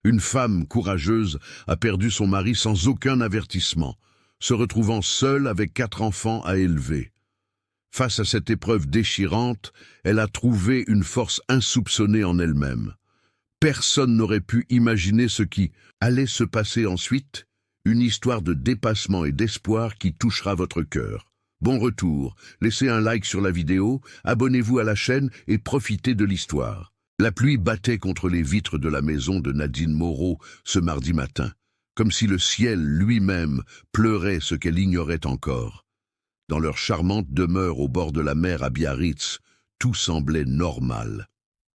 Une femme courageuse a perdu son mari sans aucun avertissement, se retrouvant seule avec 4 enfants à élever. Face à cette épreuve déchirante, elle a trouvé une force insoupçonnée en elle-même. Personne n'aurait pu imaginer ce qui allait se passer ensuite, une histoire de dépassement et d'espoir qui touchera votre cœur. Bon retour, laissez un like sur la vidéo, abonnez-vous à la chaîne et profitez de l'histoire. La pluie battait contre les vitres de la maison de Nadine Moreau ce mardi matin, comme si le ciel lui-même pleurait ce qu'elle ignorait encore. Dans leur charmante demeure au bord de la mer à Biarritz, tout semblait normal.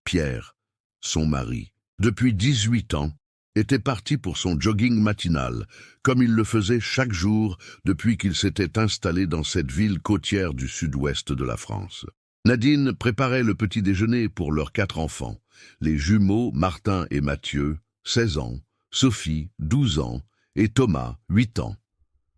Pierre, son mari, depuis 18 ans, était parti pour son jogging matinal, comme il le faisait chaque jour depuis qu'il s'était installé dans cette ville côtière du sud-ouest de la France. Nadine préparait le petit déjeuner pour leurs 4 enfants, les jumeaux Martin et Mathieu, 16 ans, Sophie, 12 ans, et Thomas, 8 ans.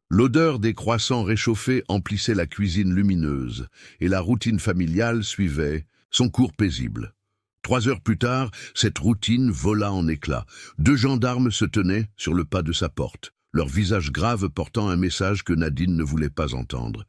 L'odeur des croissants réchauffés emplissait la cuisine lumineuse, et la routine familiale suivait son cours paisible. 3 heures plus tard, cette routine vola en éclats. 2 gendarmes se tenaient sur le pas de sa porte, leur visage grave portant un message que Nadine ne voulait pas entendre.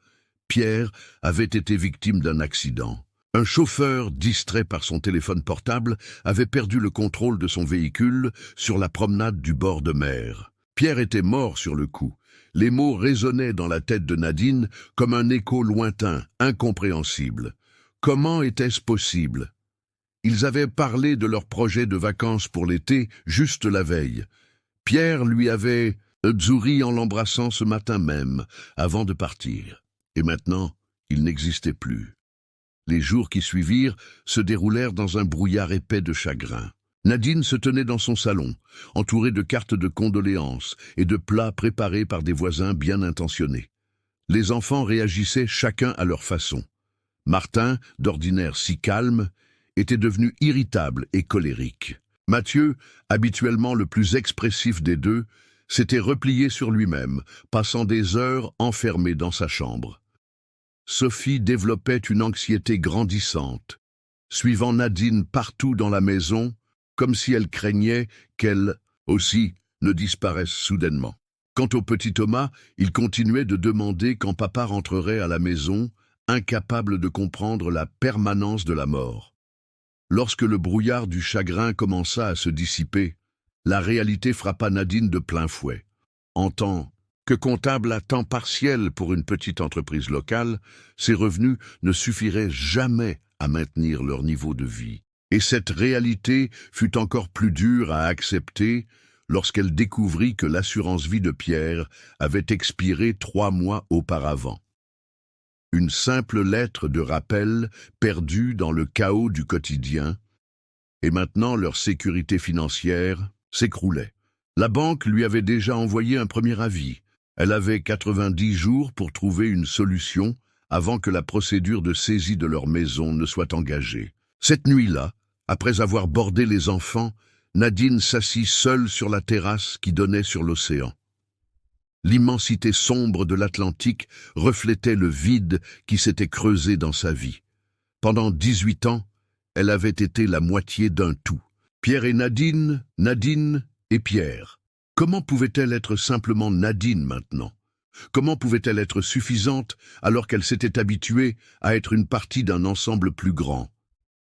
Pierre avait été victime d'un accident. Un chauffeur, distrait par son téléphone portable, avait perdu le contrôle de son véhicule sur la promenade du bord de mer. Pierre était mort sur le coup. Les mots résonnaient dans la tête de Nadine comme un écho lointain, incompréhensible. Comment était-ce possible ? Ils avaient parlé de leur projet de vacances pour l'été juste la veille. Pierre lui avait souri en l'embrassant ce matin même, avant de partir. Et maintenant, il n'existait plus. Les jours qui suivirent se déroulèrent dans un brouillard épais de chagrin. Nadine se tenait dans son salon, entourée de cartes de condoléances et de plats préparés par des voisins bien intentionnés. Les enfants réagissaient chacun à leur façon. Martin, d'ordinaire si calme, était devenu irritable et colérique. Mathieu, habituellement le plus expressif des deux, s'était replié sur lui-même, passant des heures enfermé dans sa chambre. Sophie développait une anxiété grandissante, suivant Nadine partout dans la maison, comme si elle craignait qu'elle, aussi, ne disparaisse soudainement. Quant au petit Thomas, il continuait de demander quand papa rentrerait à la maison, incapable de comprendre la permanence de la mort. Lorsque le brouillard du chagrin commença à se dissiper, la réalité frappa Nadine de plein fouet. En tant que comptable à temps partiel pour une petite entreprise locale, ses revenus ne suffiraient jamais à maintenir leur niveau de vie. Et cette réalité fut encore plus dure à accepter lorsqu'elle découvrit que l'assurance vie de Pierre avait expiré 3 mois auparavant. Une simple lettre de rappel perdue dans le chaos du quotidien, et maintenant leur sécurité financière s'écroulait. La banque lui avait déjà envoyé un premier avis. Elle avait 90 jours pour trouver une solution avant que la procédure de saisie de leur maison ne soit engagée. Cette nuit-là, après avoir bordé les enfants, Nadine s'assit seule sur la terrasse qui donnait sur l'océan. L'immensité sombre de l'Atlantique reflétait le vide qui s'était creusé dans sa vie. Pendant 18 ans, elle avait été la moitié d'un tout. Pierre et Nadine, Nadine et Pierre. Comment pouvait-elle être simplement Nadine maintenant ? Comment pouvait-elle être suffisante alors qu'elle s'était habituée à être une partie d'un ensemble plus grand ?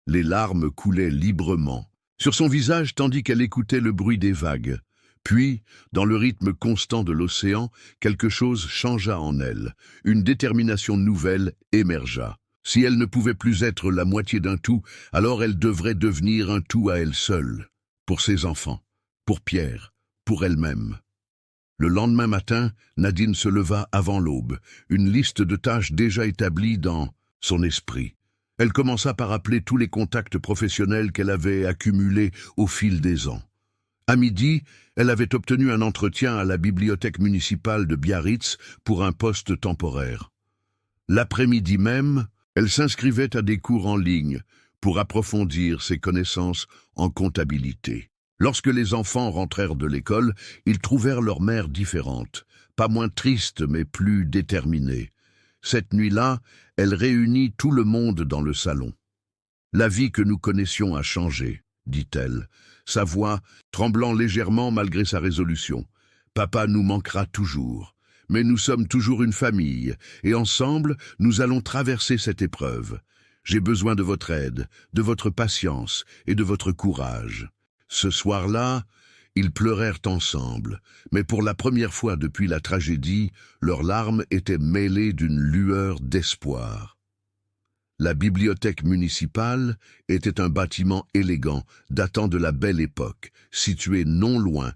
Les larmes coulaient librement sur son visage tandis qu'elle écoutait le bruit des vagues. Puis, dans le rythme constant de l'océan, quelque chose changea en elle. Une détermination nouvelle émergea. Si elle ne pouvait plus être la moitié d'un tout, alors elle devrait devenir un tout à elle seule. Pour ses enfants, pour Pierre, pour elle-même. Le lendemain matin, Nadine se leva avant l'aube, une liste de tâches déjà établie dans son esprit. Elle commença par appeler tous les contacts professionnels qu'elle avait accumulés au fil des ans. À midi, elle avait obtenu un entretien à la bibliothèque municipale de Biarritz pour un poste temporaire. L'après-midi même, elle s'inscrivait à des cours en ligne pour approfondir ses connaissances en comptabilité. Lorsque les enfants rentrèrent de l'école, ils trouvèrent leur mère différente, pas moins triste mais plus déterminée. Cette nuit-là, elle réunit tout le monde dans le salon. La vie que nous connaissions a changé, dit-elle, sa voix tremblant légèrement malgré sa résolution. Papa nous manquera toujours, mais nous sommes toujours une famille, et ensemble, nous allons traverser cette épreuve. J'ai besoin de votre aide, de votre patience et de votre courage. » Ce soir-là, ils pleurèrent ensemble, mais pour la première fois depuis la tragédie, leurs larmes étaient mêlées d'une lueur d'espoir. La bibliothèque municipale était un bâtiment élégant datant de la Belle Époque, situé non loin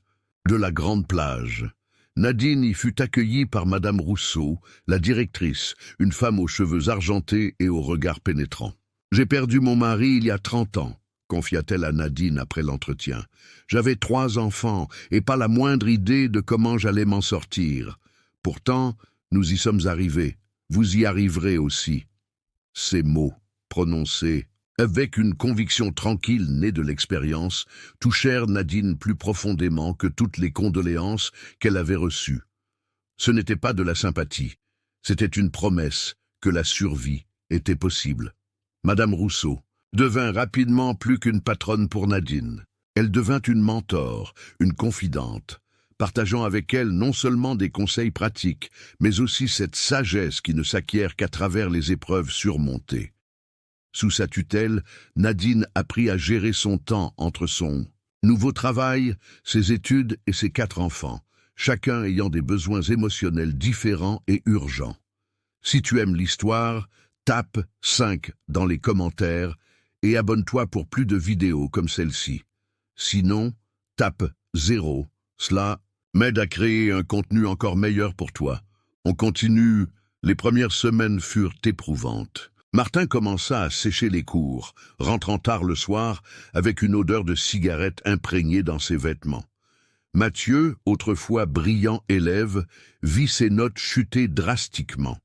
de la grande plage. Nadine y fut accueillie par Madame Rousseau, la directrice, une femme aux cheveux argentés et au regard pénétrant. « J'ai perdu mon mari il y a 30 ans. » confia-t-elle à Nadine après l'entretien. « J'avais 3 enfants et pas la moindre idée de comment j'allais m'en sortir. Pourtant, nous y sommes arrivés. Vous y arriverez aussi. » Ces mots, prononcés avec une conviction tranquille née de l'expérience, touchèrent Nadine plus profondément que toutes les condoléances qu'elle avait reçues. Ce n'était pas de la sympathie, c'était une promesse que la survie était possible. Madame Rousseau devint rapidement plus qu'une patronne pour Nadine. Elle devint une mentor, une confidente, partageant avec elle non seulement des conseils pratiques, mais aussi cette sagesse qui ne s'acquiert qu'à travers les épreuves surmontées. Sous sa tutelle, Nadine apprit à gérer son temps entre son nouveau travail, ses études et ses 4 enfants, chacun ayant des besoins émotionnels différents et urgents. Si tu aimes l'histoire, tape 5 dans les commentaires et abonne-toi pour plus de vidéos comme celle-ci. Sinon, tape 0. Cela m'aide à créer un contenu encore meilleur pour toi. On continue. Les premières semaines furent éprouvantes. Martin commença à sécher les cours, rentrant tard le soir avec une odeur de cigarette imprégnée dans ses vêtements. Mathieu, autrefois brillant élève, vit ses notes chuter drastiquement.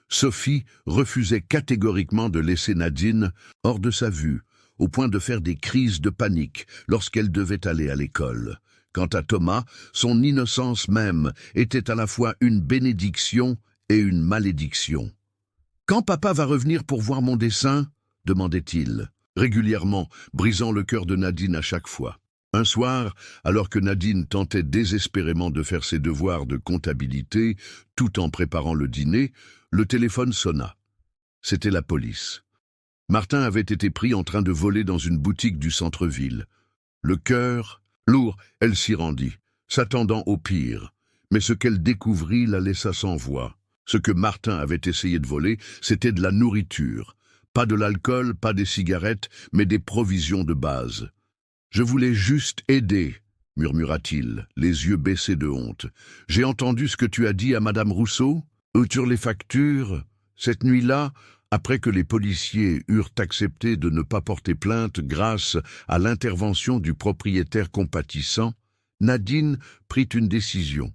Sophie refusait catégoriquement de laisser Nadine hors de sa vue, au point de faire des crises de panique lorsqu'elle devait aller à l'école. Quant à Thomas, son innocence même était à la fois une bénédiction et une malédiction. « Quand papa va revenir pour voir mon dessin ?» demandait-il, régulièrement, brisant le cœur de Nadine à chaque fois. Un soir, alors que Nadine tentait désespérément de faire ses devoirs de comptabilité, tout en préparant le dîner, le téléphone sonna. C'était la police. Martin avait été pris en train de voler dans une boutique du centre-ville. Le cœur lourd, elle s'y rendit, s'attendant au pire. Mais ce qu'elle découvrit la laissa sans voix. Ce que Martin avait essayé de voler, c'était de la nourriture. Pas de l'alcool, pas des cigarettes, mais des provisions de base. « Je voulais juste aider », murmura-t-il, les yeux baissés de honte. « J'ai entendu ce que tu as dit à Madame Rousseau, sur les factures. Cette nuit-là, après que les policiers eurent accepté de ne pas porter plainte grâce à l'intervention du propriétaire compatissant, Nadine prit une décision.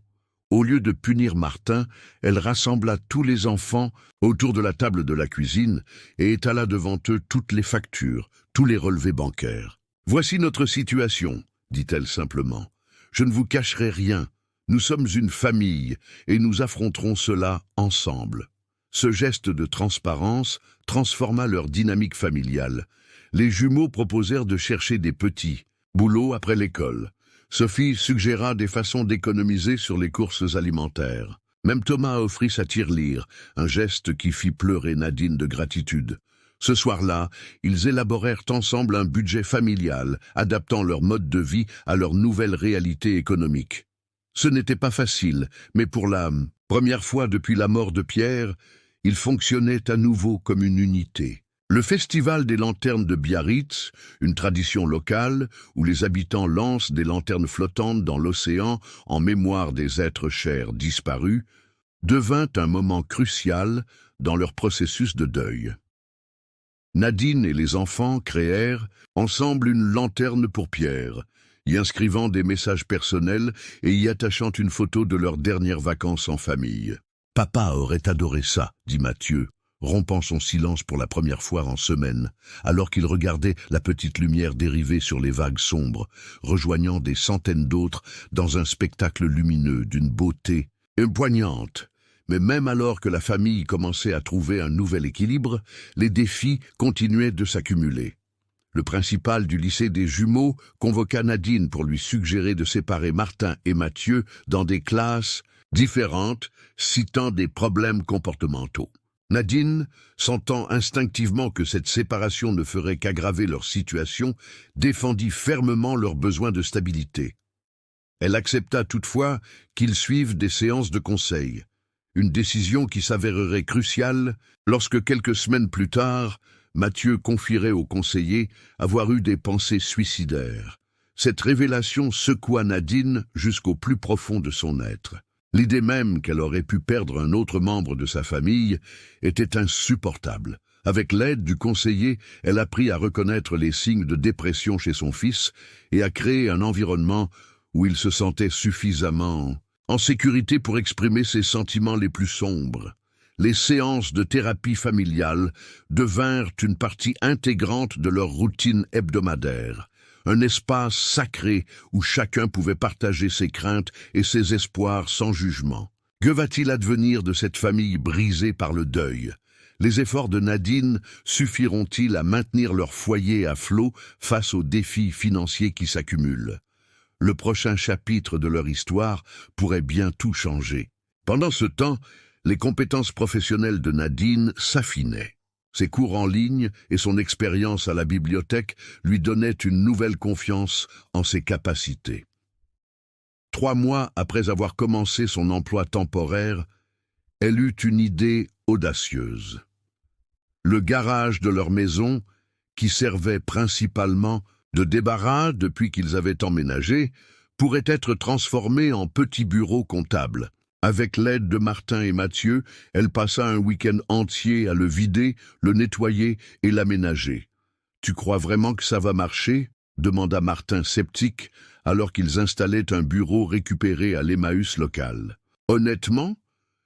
Au lieu de punir Martin, elle rassembla tous les enfants autour de la table de la cuisine et étala devant eux toutes les factures, tous les relevés bancaires. « Voici notre situation, » dit-elle simplement. « Je ne vous cacherai rien. Nous sommes une famille et nous affronterons cela ensemble. » Ce geste de transparence transforma leur dynamique familiale. Les jumeaux proposèrent de chercher des petits boulots après l'école. Sophie suggéra des façons d'économiser sur les courses alimentaires. Même Thomas offrit sa tirelire, un geste qui fit pleurer Nadine de gratitude. Ce soir-là, ils élaborèrent ensemble un budget familial, adaptant leur mode de vie à leur nouvelle réalité économique. Ce n'était pas facile, mais pour la première fois depuis la mort de Pierre, ils fonctionnaient à nouveau comme une unité. Le festival des lanternes de Biarritz, une tradition locale où les habitants lancent des lanternes flottantes dans l'océan en mémoire des êtres chers disparus, devint un moment crucial dans leur processus de deuil. Nadine et les enfants créèrent ensemble une lanterne pour Pierre, y inscrivant des messages personnels et y attachant une photo de leurs dernières vacances en famille. « Papa aurait adoré ça », dit Mathieu, rompant son silence pour la première fois en semaine, alors qu'il regardait la petite lumière dériver sur les vagues sombres, rejoignant des centaines d'autres dans un spectacle lumineux d'une beauté poignante. Mais même alors que la famille commençait à trouver un nouvel équilibre, les défis continuaient de s'accumuler. Le principal du lycée des jumeaux convoqua Nadine pour lui suggérer de séparer Martin et Mathieu dans des classes différentes, citant des problèmes comportementaux. Nadine, sentant instinctivement que cette séparation ne ferait qu'aggraver leur situation, défendit fermement leur besoin de stabilité. Elle accepta toutefois qu'ils suivent des séances de conseil, une décision qui s'avérerait cruciale lorsque quelques semaines plus tard, Mathieu confierait au conseiller avoir eu des pensées suicidaires. Cette révélation secoua Nadine jusqu'au plus profond de son être. L'idée même qu'elle aurait pu perdre un autre membre de sa famille était insupportable. Avec l'aide du conseiller, elle apprit à reconnaître les signes de dépression chez son fils et à créer un environnement où il se sentait suffisamment en sécurité pour exprimer ses sentiments les plus sombres. Les séances de thérapie familiale devinrent une partie intégrante de leur routine hebdomadaire, un espace sacré où chacun pouvait partager ses craintes et ses espoirs sans jugement. Que va-t-il advenir de cette famille brisée par le deuil? Les efforts de Nadine suffiront-ils à maintenir leur foyer à flot face aux défis financiers qui s'accumulent? Le prochain chapitre de leur histoire pourrait bien tout changer. Pendant ce temps, les compétences professionnelles de Nadine s'affinaient. Ses cours en ligne et son expérience à la bibliothèque lui donnaient une nouvelle confiance en ses capacités. 3 mois après avoir commencé son emploi temporaire, elle eut une idée audacieuse. Le garage de leur maison, qui servait principalement de débarras depuis qu'ils avaient emménagé, pourrait être transformé en petit bureau comptable. Avec l'aide de Martin et Mathieu, elle passa un week-end entier à le vider, le nettoyer et l'aménager. « Tu crois vraiment que ça va marcher ?» demanda Martin sceptique, alors qu'ils installaient un bureau récupéré à l'Emmaüs local. « Honnêtement,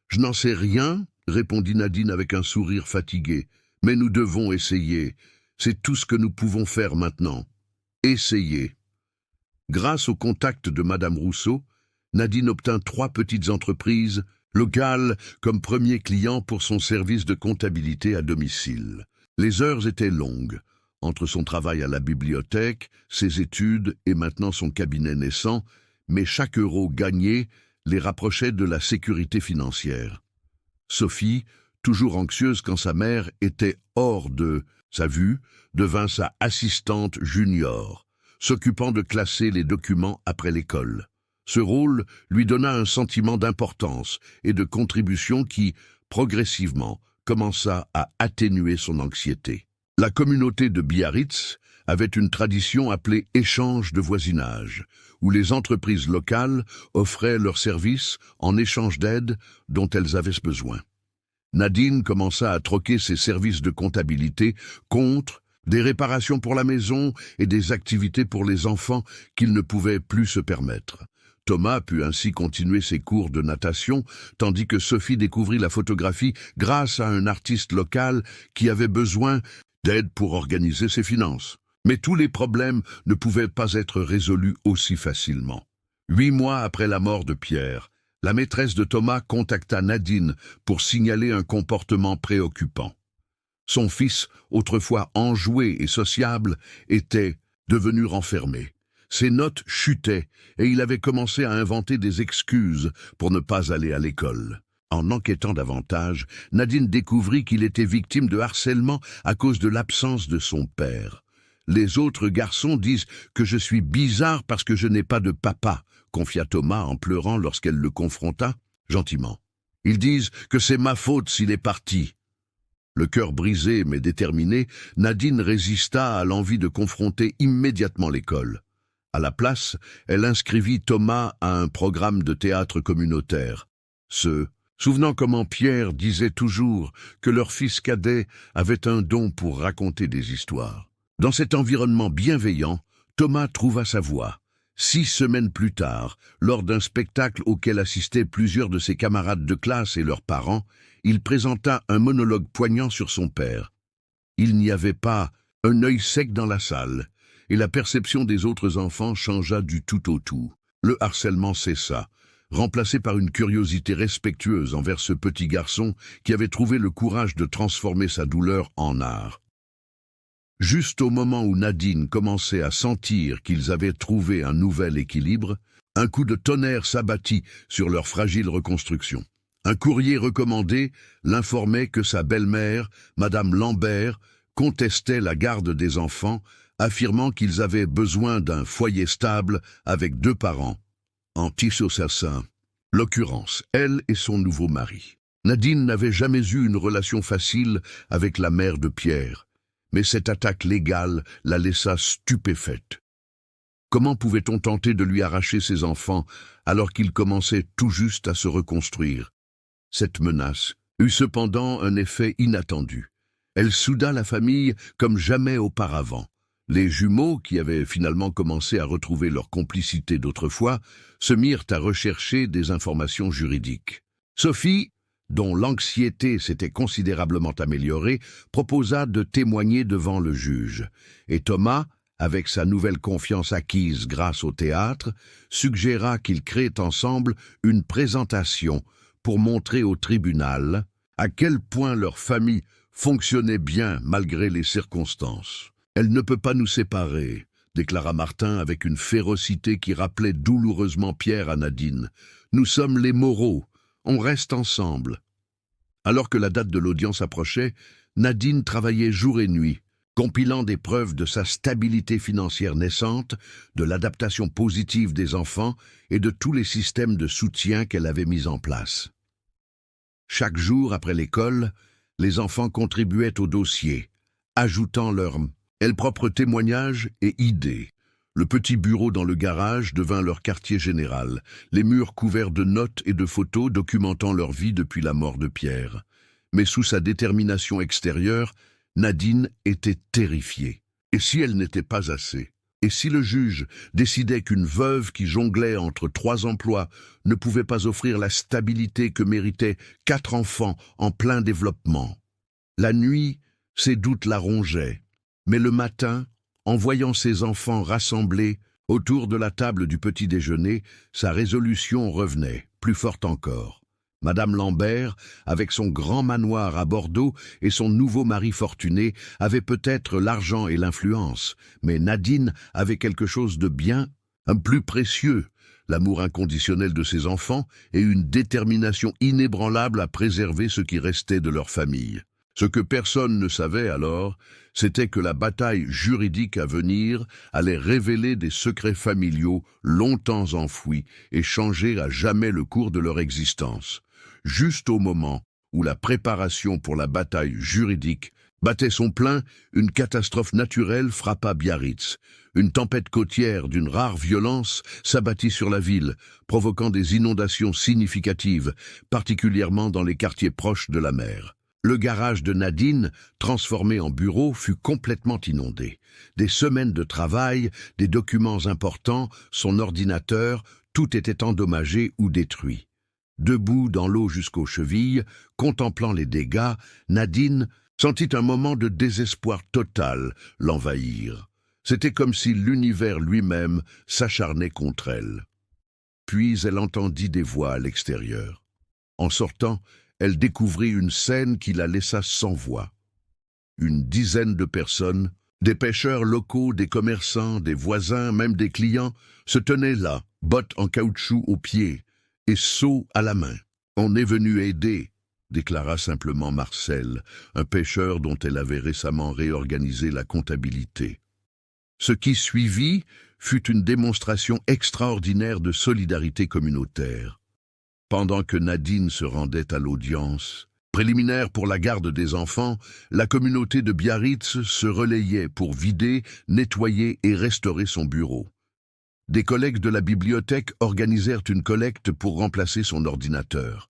je n'en sais rien, » répondit Nadine avec un sourire fatigué. « Mais nous devons essayer. C'est tout ce que nous pouvons faire maintenant. Essayer. » Grâce au contact de Madame Rousseau, Nadine obtint 3 petites entreprises locales comme premier client pour son service de comptabilité à domicile. Les heures étaient longues. Entre son travail à la bibliothèque, ses études et maintenant son cabinet naissant, mais chaque euro gagné les rapprochait de la sécurité financière. Sophie, toujours anxieuse quand sa mère était hors de sa vue, devint sa assistante junior, s'occupant de classer les documents après l'école. Ce rôle lui donna un sentiment d'importance et de contribution qui, progressivement, commença à atténuer son anxiété. La communauté de Biarritz avait une tradition appelée échange de voisinage, où les entreprises locales offraient leurs services en échange d'aide dont elles avaient besoin. Nadine commença à troquer ses services de comptabilité contre des réparations pour la maison et des activités pour les enfants qu'il ne pouvait plus se permettre. Thomas put ainsi continuer ses cours de natation, tandis que Sophie découvrit la photographie grâce à un artiste local qui avait besoin d'aide pour organiser ses finances. Mais tous les problèmes ne pouvaient pas être résolus aussi facilement. 8 mois après la mort de Pierre, la maîtresse de Thomas contacta Nadine pour signaler un comportement préoccupant. Son fils, autrefois enjoué et sociable, était devenu renfermé. Ses notes chutaient et il avait commencé à inventer des excuses pour ne pas aller à l'école. En enquêtant davantage, Nadine découvrit qu'il était victime de harcèlement à cause de l'absence de son père. « Les autres garçons disent que je suis bizarre parce que je n'ai pas de papa », confia Thomas en pleurant lorsqu'elle le confronta, gentiment. « Ils disent que c'est ma faute s'il est parti. » Le cœur brisé mais déterminé, Nadine résista à l'envie de confronter immédiatement l'école. À la place, elle inscrivit Thomas à un programme de théâtre communautaire. Souvenant comment Pierre disait toujours que leur fils cadet avait un don pour raconter des histoires. Dans cet environnement bienveillant, Thomas trouva sa voie. 6 semaines plus tard, lors d'un spectacle auquel assistaient plusieurs de ses camarades de classe et leurs parents, il présenta un monologue poignant sur son père. Il n'y avait pas un œil sec dans la salle, et la perception des autres enfants changea du tout au tout. Le harcèlement cessa, remplacé par une curiosité respectueuse envers ce petit garçon qui avait trouvé le courage de transformer sa douleur en art. Juste au moment où Nadine commençait à sentir qu'ils avaient trouvé un nouvel équilibre, un coup de tonnerre s'abattit sur leur fragile reconstruction. Un courrier recommandé l'informait que sa belle-mère, Madame Lambert, contestait la garde des enfants, affirmant qu'ils avaient besoin d'un foyer stable avec 2 parents. En Tissot-Sassin, l'occurrence, elle et son nouveau mari. Nadine n'avait jamais eu une relation facile avec la mère de Pierre, mais cette attaque légale la laissa stupéfaite. Comment pouvait-on tenter de lui arracher ses enfants alors qu'il commençait tout juste à se reconstruire? Cette menace eut cependant un effet inattendu. Elle souda la famille comme jamais auparavant. Les jumeaux, qui avaient finalement commencé à retrouver leur complicité d'autrefois, se mirent à rechercher des informations juridiques. Sophie, dont l'anxiété s'était considérablement améliorée, proposa de témoigner devant le juge. Et Thomas, avec sa nouvelle confiance acquise grâce au théâtre, suggéra qu'ils créent ensemble une présentation pour montrer au tribunal à quel point leur famille fonctionnait bien malgré les circonstances. « Elle ne peut pas nous séparer », déclara Martin avec une férocité qui rappelait douloureusement Pierre à Nadine. « Nous sommes les Moreau, on reste ensemble. » Alors que la date de l'audience approchait, Nadine travaillait jour et nuit, compilant des preuves de sa stabilité financière naissante, de l'adaptation positive des enfants et de tous les systèmes de soutien qu'elle avait mis en place. Chaque jour après l'école, les enfants contribuaient au dossier, ajoutant leurs propres témoignages et idées. Le petit bureau dans le garage devint leur quartier général, les murs couverts de notes et de photos documentant leur vie depuis la mort de Pierre. Mais sous sa détermination extérieure, Nadine était terrifiée. Et si elle n'était pas assez? Et si le juge décidait qu'une veuve qui jonglait entre 3 emplois ne pouvait pas offrir la stabilité que méritaient 4 enfants en plein développement? La nuit, ses doutes la rongeaient. Mais le matin, en voyant ses enfants rassemblés autour de la table du petit déjeuner, sa résolution revenait, plus forte encore. Madame Lambert, avec son grand manoir à Bordeaux et son nouveau mari fortuné, avait peut-être l'argent et l'influence, mais Nadine avait quelque chose de bien, un plus précieux, l'amour inconditionnel de ses enfants et une détermination inébranlable à préserver ce qui restait de leur famille. Ce que personne ne savait alors, c'était que la bataille juridique à venir allait révéler des secrets familiaux longtemps enfouis et changer à jamais le cours de leur existence. Juste au moment où la préparation pour la bataille juridique battait son plein, une catastrophe naturelle frappa Biarritz. Une tempête côtière d'une rare violence s'abattit sur la ville, provoquant des inondations significatives, particulièrement dans les quartiers proches de la mer. Le garage de Nadine, transformé en bureau, fut complètement inondé. Des semaines de travail, des documents importants, son ordinateur, tout était endommagé ou détruit. Debout dans l'eau jusqu'aux chevilles, contemplant les dégâts, Nadine sentit un moment de désespoir total l'envahir. C'était comme si l'univers lui-même s'acharnait contre elle. Puis elle entendit des voix à l'extérieur. En sortant, elle découvrit une scène qui la laissa sans voix. Une dizaine de personnes, des pêcheurs locaux, des commerçants, des voisins, même des clients, se tenaient là, bottes en caoutchouc aux pieds et seaux à la main. « On est venu aider », déclara simplement Marcel, un pêcheur dont elle avait récemment réorganisé la comptabilité. Ce qui suivit fut une démonstration extraordinaire de solidarité communautaire. Pendant que Nadine se rendait à l'audience, préliminaire pour la garde des enfants, la communauté de Biarritz se relayait pour vider, nettoyer et restaurer son bureau. Des collègues de la bibliothèque organisèrent une collecte pour remplacer son ordinateur.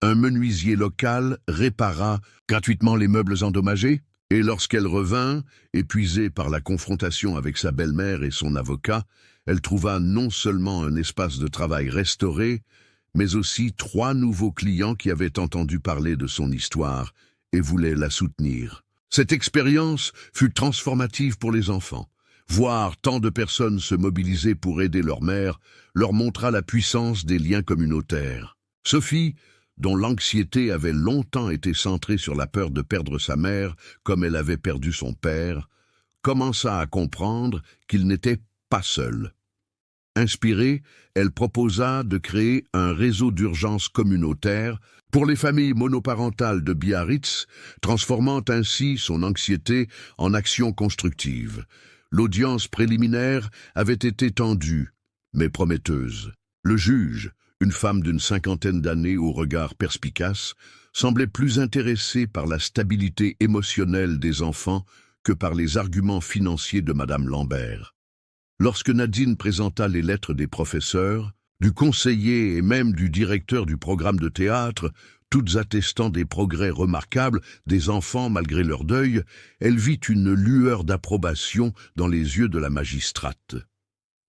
Un menuisier local répara gratuitement les meubles endommagés, et lorsqu'elle revint, épuisée par la confrontation avec sa belle-mère et son avocat, elle trouva non seulement un espace de travail restauré, mais aussi 3 nouveaux clients qui avaient entendu parler de son histoire et voulaient la soutenir. Cette expérience fut transformative pour les enfants. Voir tant de personnes se mobiliser pour aider leur mère leur montra la puissance des liens communautaires. Sophie, dont l'anxiété avait longtemps été centrée sur la peur de perdre sa mère comme elle avait perdu son père, commença à comprendre qu'il n'était pas seul. Inspirée, elle proposa de créer un réseau d'urgence communautaire pour les familles monoparentales de Biarritz, transformant ainsi son anxiété en action constructive. L'audience préliminaire avait été tendue, mais prometteuse. Le juge, une femme d'une cinquantaine d'années au regard perspicace, semblait plus intéressée par la stabilité émotionnelle des enfants que par les arguments financiers de Madame Lambert. Lorsque Nadine présenta les lettres des professeurs, du conseiller et même du directeur du programme de théâtre, toutes attestant des progrès remarquables des enfants malgré leur deuil, elle vit une lueur d'approbation dans les yeux de la magistrate.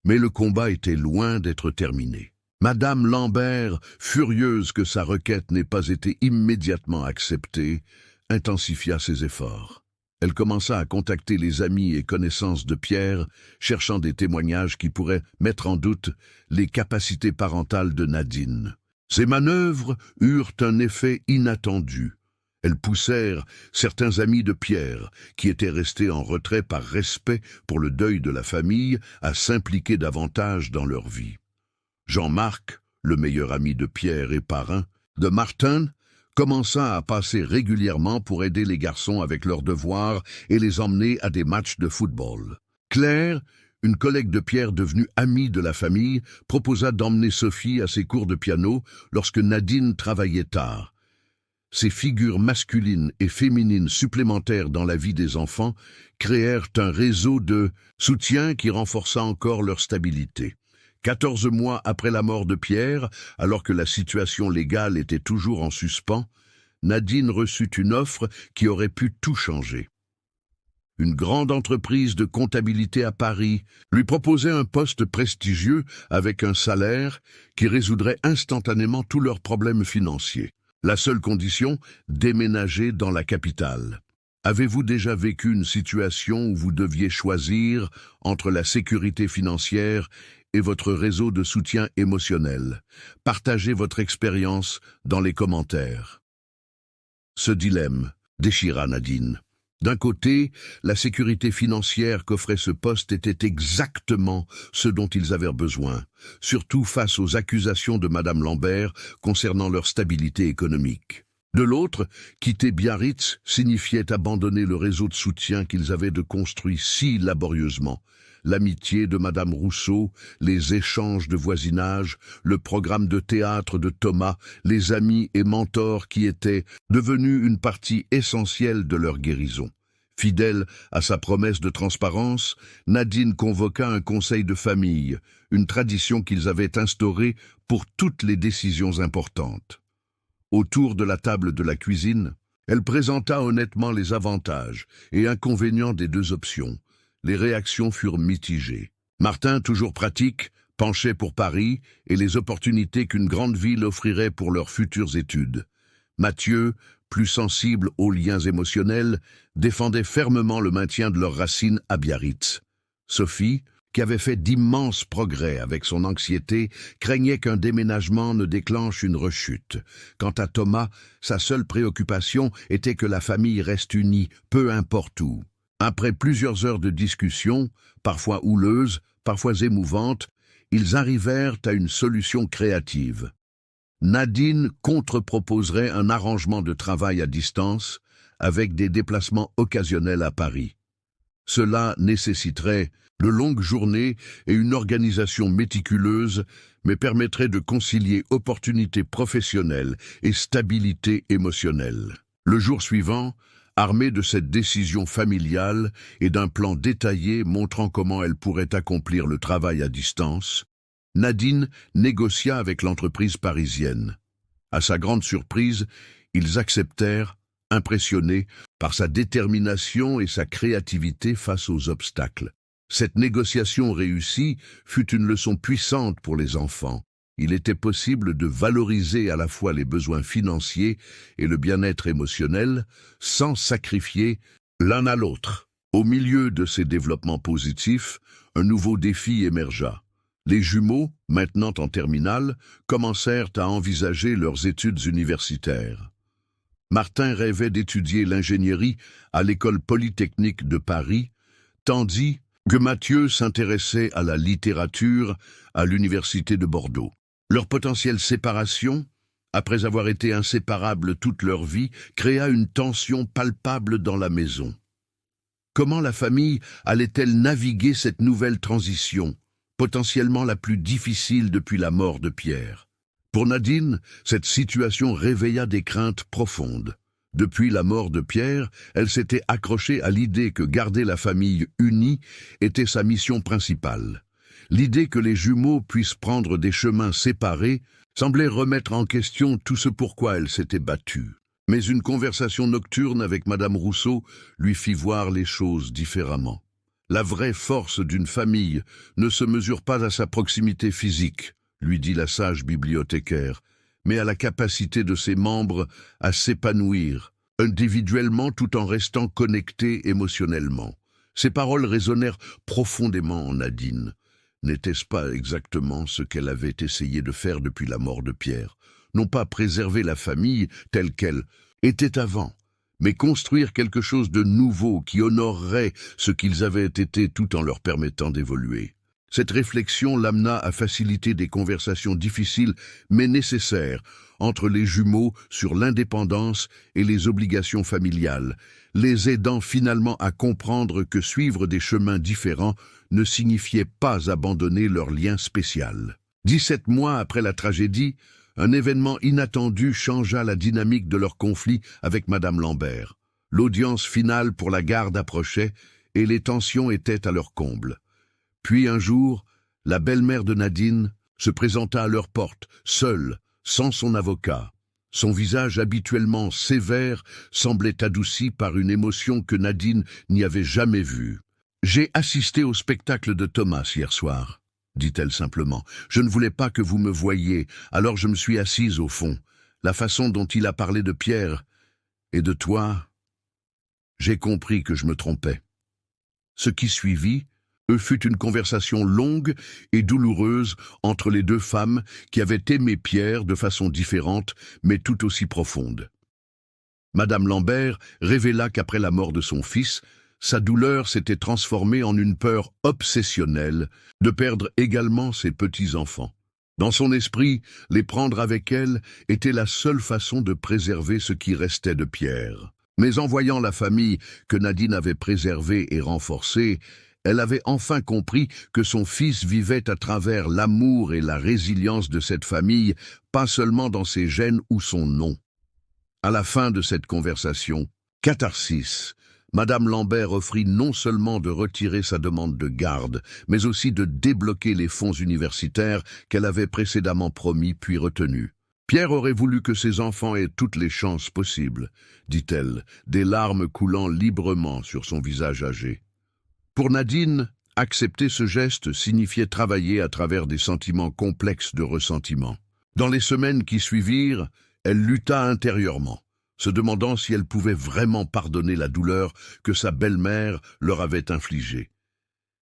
Mais le combat était loin d'être terminé. Madame Lambert, furieuse que sa requête n'ait pas été immédiatement acceptée, intensifia ses efforts. Elle commença à contacter les amis et connaissances de Pierre, cherchant des témoignages qui pourraient mettre en doute les capacités parentales de Nadine. Ces manœuvres eurent un effet inattendu. Elles poussèrent certains amis de Pierre, qui étaient restés en retrait par respect pour le deuil de la famille, à s'impliquer davantage dans leur vie. Jean-Marc, le meilleur ami de Pierre et parrain, de Martin, commença à passer régulièrement pour aider les garçons avec leurs devoirs et les emmener à des matchs de football. Claire, une collègue de Pierre devenue amie de la famille, proposa d'emmener Sophie à ses cours de piano lorsque Nadine travaillait tard. Ces figures masculines et féminines supplémentaires dans la vie des enfants créèrent un réseau de soutien qui renforça encore leur stabilité. 14 mois après la mort de Pierre, alors que la situation légale était toujours en suspens, Nadine reçut une offre qui aurait pu tout changer. Une grande entreprise de comptabilité à Paris lui proposait un poste prestigieux avec un salaire qui résoudrait instantanément tous leurs problèmes financiers. La seule condition, déménager dans la capitale. Avez-vous déjà vécu une situation où vous deviez choisir entre la sécurité financière et votre réseau de soutien émotionnel? Partagez votre expérience dans les commentaires. Ce dilemme déchira Nadine. D'un côté, la sécurité financière qu'offrait ce poste était exactement ce dont ils avaient besoin, surtout face aux accusations de Madame Lambert concernant leur stabilité économique. De l'autre, quitter Biarritz signifiait abandonner le réseau de soutien qu'ils avaient construit si laborieusement. L'amitié de Madame Rousseau, les échanges de voisinage, le programme de théâtre de Thomas, les amis et mentors qui étaient devenus une partie essentielle de leur guérison. Fidèle à sa promesse de transparence, Nadine convoqua un conseil de famille, une tradition qu'ils avaient instaurée pour toutes les décisions importantes. Autour de la table de la cuisine, elle présenta honnêtement les avantages et inconvénients des deux options. Les réactions furent mitigées. Martin, toujours pratique, penchait pour Paris et les opportunités qu'une grande ville offrirait pour leurs futures études. Mathieu, plus sensible aux liens émotionnels, défendait fermement le maintien de leurs racines à Biarritz. Sophie, qui avait fait d'immenses progrès avec son anxiété, craignait qu'un déménagement ne déclenche une rechute. Quant à Thomas, sa seule préoccupation était que la famille reste unie, peu importe où. Après plusieurs heures de discussion, parfois houleuses, parfois émouvantes, ils arrivèrent à une solution créative. Nadine contre-proposerait un arrangement de travail à distance avec des déplacements occasionnels à Paris. Cela nécessiterait de longues journées et une organisation méticuleuse, mais permettrait de concilier opportunités professionnelles et stabilité émotionnelle. Le jour suivant, armée de cette décision familiale et d'un plan détaillé montrant comment elle pourrait accomplir le travail à distance, Nadine négocia avec l'entreprise parisienne. À sa grande surprise, ils acceptèrent, impressionnés par sa détermination et sa créativité face aux obstacles. Cette négociation réussie fut une leçon puissante pour les enfants. Il était possible de valoriser à la fois les besoins financiers et le bien-être émotionnel sans sacrifier l'un à l'autre. Au milieu de ces développements positifs, un nouveau défi émergea. Les jumeaux, maintenant en terminale, commencèrent à envisager leurs études universitaires. Martin rêvait d'étudier l'ingénierie à l'école polytechnique de Paris, tandis que Mathieu s'intéressait à la littérature à l'université de Bordeaux. Leur potentielle séparation, après avoir été inséparables toute leur vie, créa une tension palpable dans la maison. Comment la famille allait-elle naviguer cette nouvelle transition, potentiellement la plus difficile depuis la mort de Pierre? Pour Nadine, cette situation réveilla des craintes profondes. Depuis la mort de Pierre, elle s'était accrochée à l'idée que garder la famille unie était sa mission principale. L'idée que les jumeaux puissent prendre des chemins séparés semblait remettre en question tout ce pourquoi elle s'était battue. Mais une conversation nocturne avec Madame Rousseau lui fit voir les choses différemment. La vraie force d'une famille ne se mesure pas à sa proximité physique, lui dit la sage bibliothécaire, mais à la capacité de ses membres à s'épanouir individuellement tout en restant connectés émotionnellement. Ces paroles résonnèrent profondément en Nadine. N'était-ce pas exactement ce qu'elle avait essayé de faire depuis la mort de Pierre? Non pas préserver la famille telle qu'elle était avant, mais construire quelque chose de nouveau qui honorerait ce qu'ils avaient été tout en leur permettant d'évoluer. Cette réflexion l'amena à faciliter des conversations difficiles mais nécessaires entre les jumeaux sur l'indépendance et les obligations familiales, les aidant finalement à comprendre que suivre des chemins différents ne signifiait pas abandonner leur lien spécial. 17 mois après la tragédie, un événement inattendu changea la dynamique de leur conflit avec Madame Lambert. L'audience finale pour la garde approchait et les tensions étaient à leur comble. Puis un jour, la belle-mère de Nadine se présenta à leur porte, seule, sans son avocat. Son visage habituellement sévère semblait adouci par une émotion que Nadine n'y avait jamais vue. « J'ai assisté au spectacle de Thomas hier soir, » dit-elle simplement. « Je ne voulais pas que vous me voyiez, alors je me suis assise au fond. La façon dont il a parlé de Pierre et de toi, j'ai compris que je me trompais. » Ce qui suivit fut une conversation longue et douloureuse entre les deux femmes qui avaient aimé Pierre de façon différente, mais tout aussi profonde. Madame Lambert révéla qu'après la mort de son fils, sa douleur s'était transformée en une peur obsessionnelle de perdre également ses petits-enfants. Dans son esprit, les prendre avec elle était la seule façon de préserver ce qui restait de Pierre. Mais en voyant la famille que Nadine avait préservée et renforcée, elle avait enfin compris que son fils vivait à travers l'amour et la résilience de cette famille, pas seulement dans ses gènes ou son nom. À la fin de cette conversation, catharsis, Madame Lambert offrit non seulement de retirer sa demande de garde, mais aussi de débloquer les fonds universitaires qu'elle avait précédemment promis puis retenus. Pierre aurait voulu que ses enfants aient toutes les chances possibles, dit-elle, des larmes coulant librement sur son visage âgé. Pour Nadine, accepter ce geste signifiait travailler à travers des sentiments complexes de ressentiment. Dans les semaines qui suivirent, elle lutta intérieurement, se demandant si elle pouvait vraiment pardonner la douleur que sa belle-mère leur avait infligée.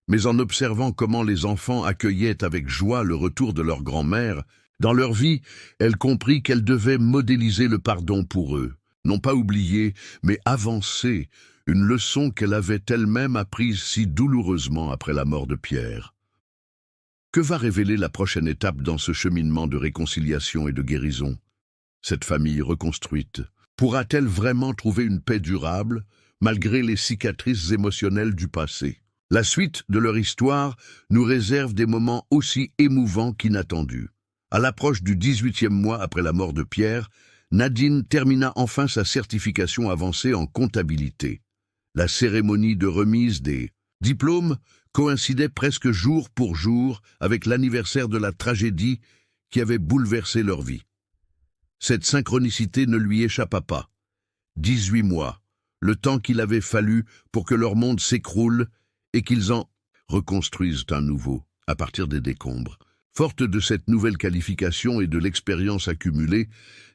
Mais en observant comment les enfants accueillaient avec joie le retour de leur grand-mère, dans leur vie, elle comprit qu'elle devait modéliser le pardon pour eux, non pas oublier, mais avancer, une leçon qu'elle avait elle-même apprise si douloureusement après la mort de Pierre. Que va révéler la prochaine étape dans ce cheminement de réconciliation et de guérison? Cette famille reconstruite pourra-t-elle vraiment trouver une paix durable, malgré les cicatrices émotionnelles du passé? La suite de leur histoire nous réserve des moments aussi émouvants qu'inattendus. À l'approche du 18e mois après la mort de Pierre, Nadine termina enfin sa certification avancée en comptabilité. La cérémonie de remise des diplômes coïncidait presque jour pour jour avec l'anniversaire de la tragédie qui avait bouleversé leur vie. Cette synchronicité ne lui échappa pas. 18 mois, le temps qu'il avait fallu pour que leur monde s'écroule et qu'ils en reconstruisent un nouveau, à partir des décombres. Forte de cette nouvelle qualification et de l'expérience accumulée,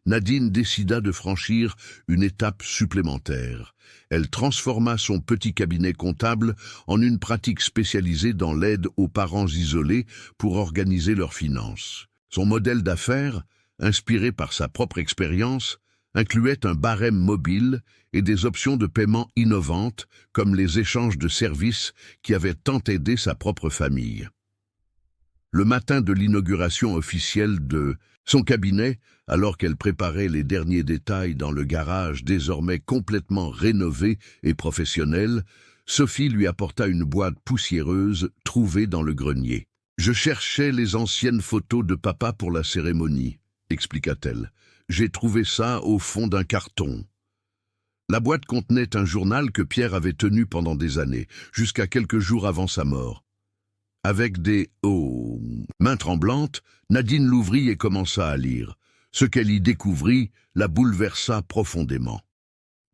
Nadine décida de franchir une étape supplémentaire. Elle transforma son petit cabinet comptable en une pratique spécialisée dans l'aide aux parents isolés pour organiser leurs finances. Son modèle d'affaires, inspiré par sa propre expérience, incluait un barème mobile et des options de paiement innovantes, comme les échanges de services qui avaient tant aidé sa propre famille. Le matin de l'inauguration officielle de son cabinet, alors qu'elle préparait les derniers détails dans le garage désormais complètement rénové et professionnel, Sophie lui apporta une boîte poussiéreuse trouvée dans le grenier. « Je cherchais les anciennes photos de papa pour la cérémonie », expliqua-t-elle. « J'ai trouvé ça au fond d'un carton. » La boîte contenait un journal que Pierre avait tenu pendant des années, jusqu'à quelques jours avant sa mort. Avec des mains tremblantes, Nadine l'ouvrit et commença à lire. Ce qu'elle y découvrit la bouleversa profondément.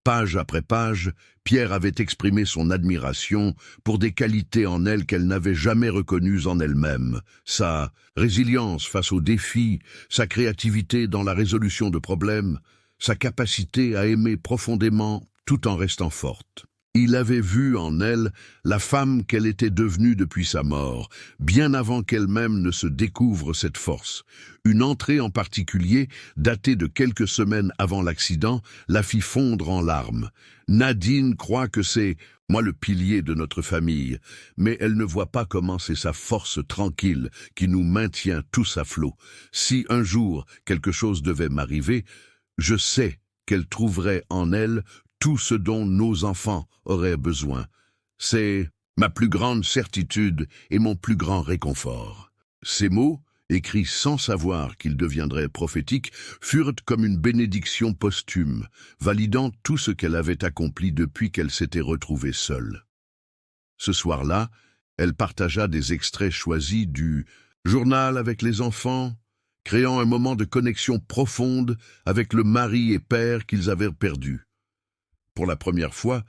Page après page, Pierre avait exprimé son admiration pour des qualités en elle qu'elle n'avait jamais reconnues en elle-même. Sa résilience face aux défis, sa créativité dans la résolution de problèmes, sa capacité à aimer profondément tout en restant forte. Il avait vu en elle la femme qu'elle était devenue depuis sa mort, bien avant qu'elle-même ne se découvre cette force. Une entrée en particulier, datée de quelques semaines avant l'accident, la fit fondre en larmes. Nadine croit que c'est « moi le pilier de notre famille », mais elle ne voit pas comment c'est sa force tranquille qui nous maintient tous à flot. Si un jour quelque chose devait m'arriver, je sais qu'elle trouverait en elle tout ce dont nos enfants auraient besoin. C'est ma plus grande certitude et mon plus grand réconfort. Ces mots, écrits sans savoir qu'ils deviendraient prophétiques, furent comme une bénédiction posthume, validant tout ce qu'elle avait accompli depuis qu'elle s'était retrouvée seule. Ce soir-là, elle partagea des extraits choisis du journal avec les enfants, créant un moment de connexion profonde avec le mari et père qu'ils avaient perdu. Pour la première fois,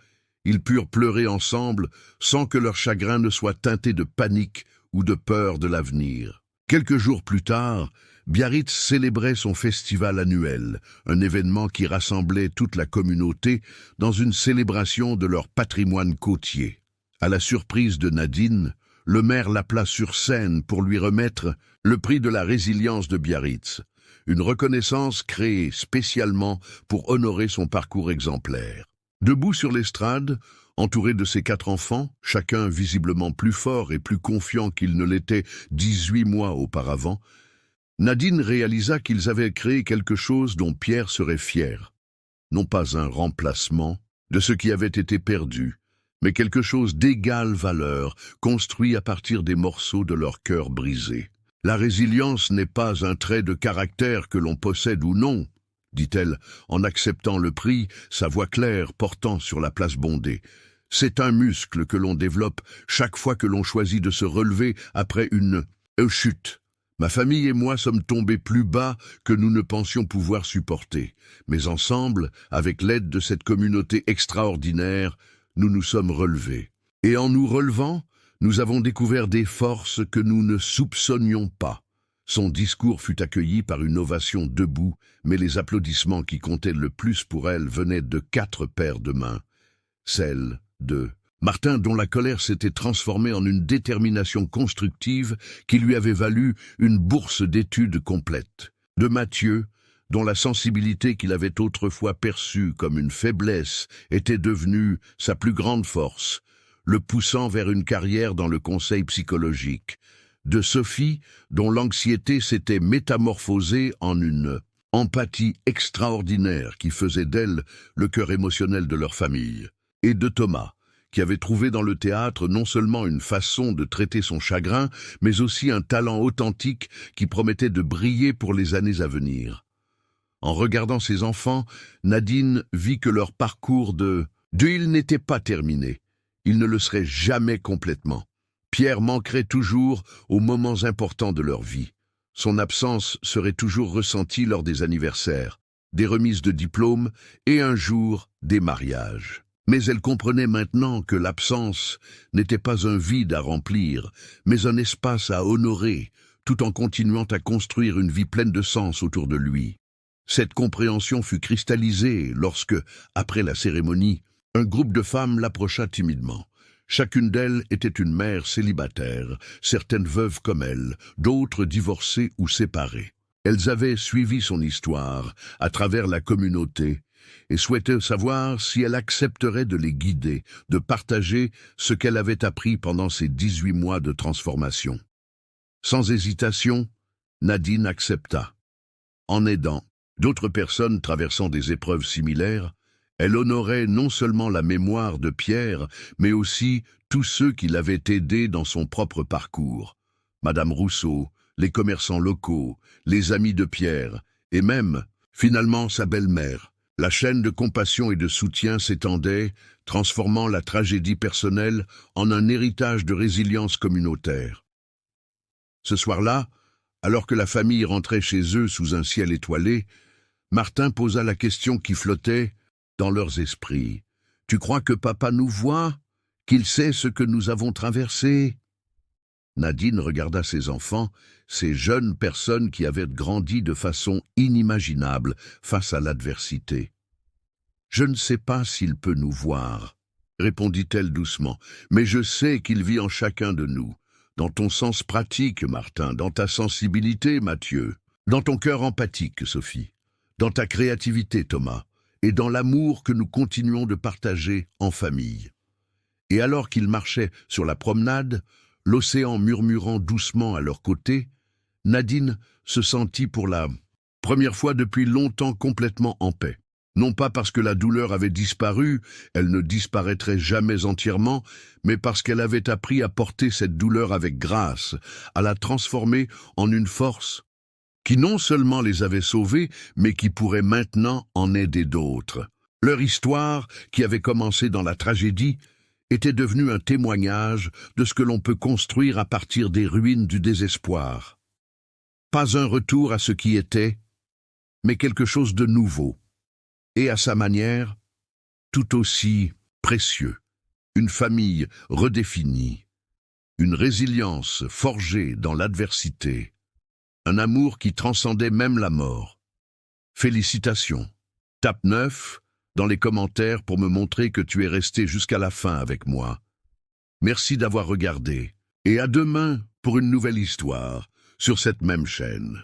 ils purent pleurer ensemble sans que leur chagrin ne soit teinté de panique ou de peur de l'avenir. Quelques jours plus tard, Biarritz célébrait son festival annuel, un événement qui rassemblait toute la communauté dans une célébration de leur patrimoine côtier. À la surprise de Nadine, le maire l'appela sur scène pour lui remettre le prix de la résilience de Biarritz, une reconnaissance créée spécialement pour honorer son parcours exemplaire. Debout sur l'estrade, entouré de ses 4 enfants, chacun visiblement plus fort et plus confiant qu'il ne l'était 18 mois auparavant, Nadine réalisa qu'ils avaient créé quelque chose dont Pierre serait fier. Non pas un remplacement de ce qui avait été perdu, mais quelque chose d'égale valeur, construit à partir des morceaux de leur cœur brisé. La résilience n'est pas un trait de caractère que l'on possède ou non, dit-elle en acceptant le prix, sa voix claire portant sur la place bondée. C'est un muscle que l'on développe chaque fois que l'on choisit de se relever après une chute. Ma famille et moi sommes tombés plus bas que nous ne pensions pouvoir supporter. Mais ensemble, avec l'aide de cette communauté extraordinaire, nous nous sommes relevés. Et en nous relevant, nous avons découvert des forces que nous ne soupçonnions pas. Son discours fut accueilli par une ovation debout, mais les applaudissements qui comptaient le plus pour elle venaient de 4 paires de mains. Celle de Martin, dont la colère s'était transformée en une détermination constructive qui lui avait valu une bourse d'études complète. De Mathieu, dont la sensibilité qu'il avait autrefois perçue comme une faiblesse était devenue sa plus grande force, le poussant vers une carrière dans le conseil psychologique. De Sophie, dont l'anxiété s'était métamorphosée en une empathie extraordinaire qui faisait d'elle le cœur émotionnel de leur famille. Et de Thomas, qui avait trouvé dans le théâtre non seulement une façon de traiter son chagrin, mais aussi un talent authentique qui promettait de briller pour les années à venir. En regardant ses enfants, Nadine vit que leur parcours de deuil n'était pas terminé. Il ne le serait jamais complètement. Pierre manquerait toujours aux moments importants de leur vie. Son absence serait toujours ressentie lors des anniversaires, des remises de diplômes et un jour des mariages. Mais elle comprenait maintenant que l'absence n'était pas un vide à remplir, mais un espace à honorer, tout en continuant à construire une vie pleine de sens autour de lui. Cette compréhension fut cristallisée lorsque, après la cérémonie, un groupe de femmes l'approcha timidement. Chacune d'elles était une mère célibataire, certaines veuves comme elle, d'autres divorcées ou séparées. Elles avaient suivi son histoire à travers la communauté et souhaitaient savoir si elle accepterait de les guider, de partager ce qu'elle avait appris pendant ces 18 mois de transformation. Sans hésitation, Nadine accepta. En aidant d'autres personnes traversant des épreuves similaires, elle honorait non seulement la mémoire de Pierre, mais aussi tous ceux qui l'avaient aidé dans son propre parcours. Madame Rousseau, les commerçants locaux, les amis de Pierre, et même, finalement, sa belle-mère. La chaîne de compassion et de soutien s'étendait, transformant la tragédie personnelle en un héritage de résilience communautaire. Ce soir-là, alors que la famille rentrait chez eux sous un ciel étoilé, Martin posa la question qui flottait dans leurs esprits. « Tu crois que papa nous voit? Qu'il sait ce que nous avons traversé ?» Nadine regarda ses enfants, ces jeunes personnes qui avaient grandi de façon inimaginable face à l'adversité. « Je ne sais pas s'il peut nous voir, » répondit-elle doucement, « mais je sais qu'il vit en chacun de nous. Dans ton sens pratique, Martin, dans ta sensibilité, Mathieu, dans ton cœur empathique, Sophie, dans ta créativité, Thomas, et dans l'amour que nous continuons de partager en famille. » Et alors qu'ils marchaient sur la promenade, l'océan murmurant doucement à leur côté, Nadine se sentit pour la première fois depuis longtemps complètement en paix. Non pas parce que la douleur avait disparu, elle ne disparaîtrait jamais entièrement, mais parce qu'elle avait appris à porter cette douleur avec grâce, à la transformer en une force qui non seulement les avait sauvés, mais qui pourrait maintenant en aider d'autres. Leur histoire, qui avait commencé dans la tragédie, était devenue un témoignage de ce que l'on peut construire à partir des ruines du désespoir. Pas un retour à ce qui était, mais quelque chose de nouveau. Et à sa manière, tout aussi précieux. Une famille redéfinie, une résilience forgée dans l'adversité, un amour qui transcendait même la mort. Félicitations. Tape 9 dans les commentaires pour me montrer que tu es resté jusqu'à la fin avec moi. Merci d'avoir regardé, et à demain pour une nouvelle histoire sur cette même chaîne.